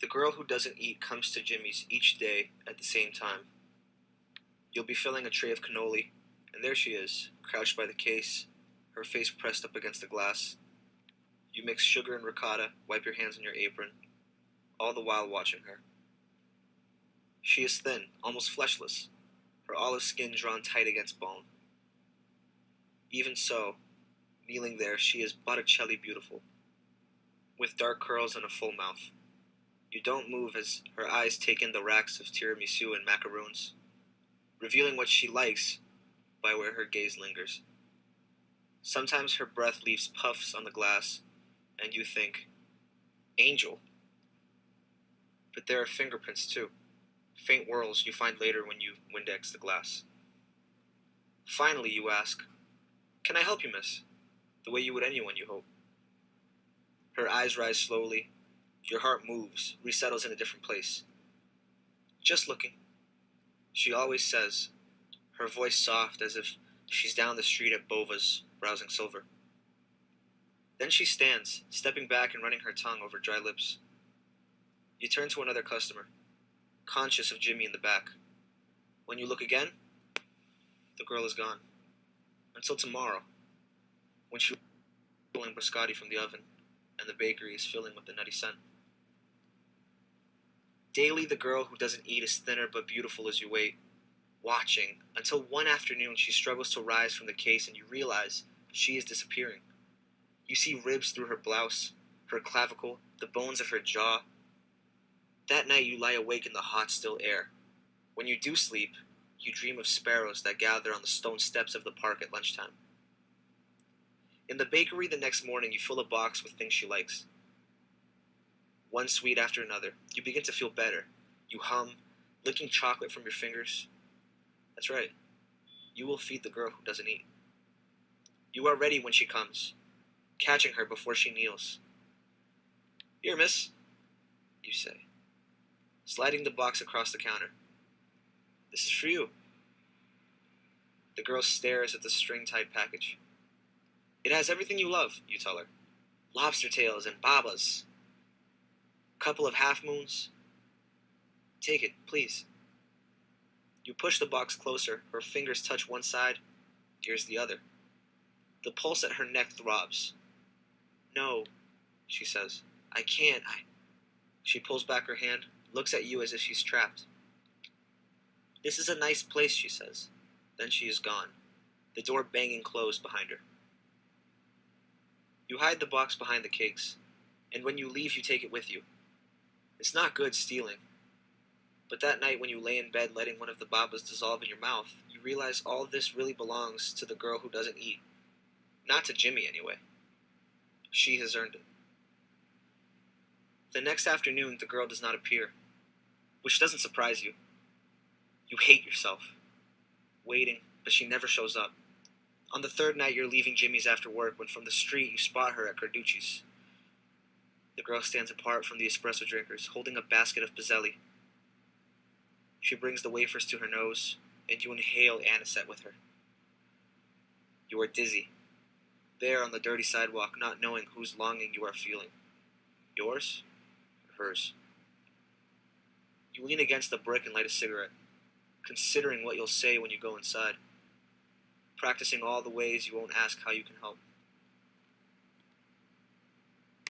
The girl who doesn't eat comes to Jimmy's each day at the same time. You'll be filling a tray of cannoli, and there she is, crouched by the case, her face pressed up against the glass. You mix sugar and ricotta, wipe your hands on your apron, all the while watching her. She is thin, almost fleshless, her olive skin drawn tight against bone. Even so, kneeling there, she is Botticelli beautiful, with dark curls and a full mouth. You don't move as her eyes take in the racks of tiramisu and macaroons, revealing what she likes by where her gaze lingers. Sometimes her breath leaves puffs on the glass, and you think, Angel. But there are fingerprints too, faint whirls you find later when you Windex the glass. Finally, you ask, Can I help you, miss? The way you would anyone, you hope. Her eyes rise slowly. Your heart moves, resettles in a different place. Just looking, she always says, her voice soft as if she's down the street at Bova's, browsing silver. Then she stands, stepping back and running her tongue over dry lips. You turn to another customer, conscious of Jimmy in the back. When you look again, the girl is gone. Until tomorrow, when she pulling biscotti from the oven, and the bakery is filling with the nutty scent. Daily the girl who doesn't eat is thinner but beautiful as you wait, watching, until one afternoon she struggles to rise from the case and you realize she is disappearing. You see ribs through her blouse, her clavicle, the bones of her jaw. That night you lie awake in the hot, still air. When you do sleep, you dream of sparrows that gather on the stone steps of the park at lunchtime. In the bakery the next morning you fill a box with things she likes. One sweet after another, you begin to feel better. You hum, licking chocolate from your fingers. That's right, you will feed the girl who doesn't eat. You are ready when she comes, catching her before she kneels. Here, miss, you say, sliding the box across the counter. This is for you. The girl stares at the string-tied package. It has everything you love, you tell her. Lobster tails and babas. Couple of half-moons. Take it, please. You push the box closer, her fingers touch one side, yours the other. The pulse at her neck throbs. No, she says. I can't, She pulls back her hand, looks at you as if she's trapped. This is a nice place, she says. Then she is gone, the door banging closed behind her. You hide the box behind the cakes, and when you leave you take it with you. It's not good stealing. But that night when you lay in bed letting one of the babas dissolve in your mouth, you realize all this really belongs to the girl who doesn't eat. Not to Jimmy, anyway. She has earned it. The next afternoon, the girl does not appear, which doesn't surprise you. You hate yourself. Waiting, but she never shows up. On the third night, you're leaving Jimmy's after work when from the street you spot her at Carducci's. The girl stands apart from the espresso drinkers, holding a basket of Pizzelli. She brings the wafers to her nose, and you inhale anisette with her. You are dizzy, there on the dirty sidewalk, not knowing whose longing you are feeling. Yours or hers? You lean against the brick and light a cigarette, considering what you'll say when you go inside, practicing all the ways you won't ask how you can help.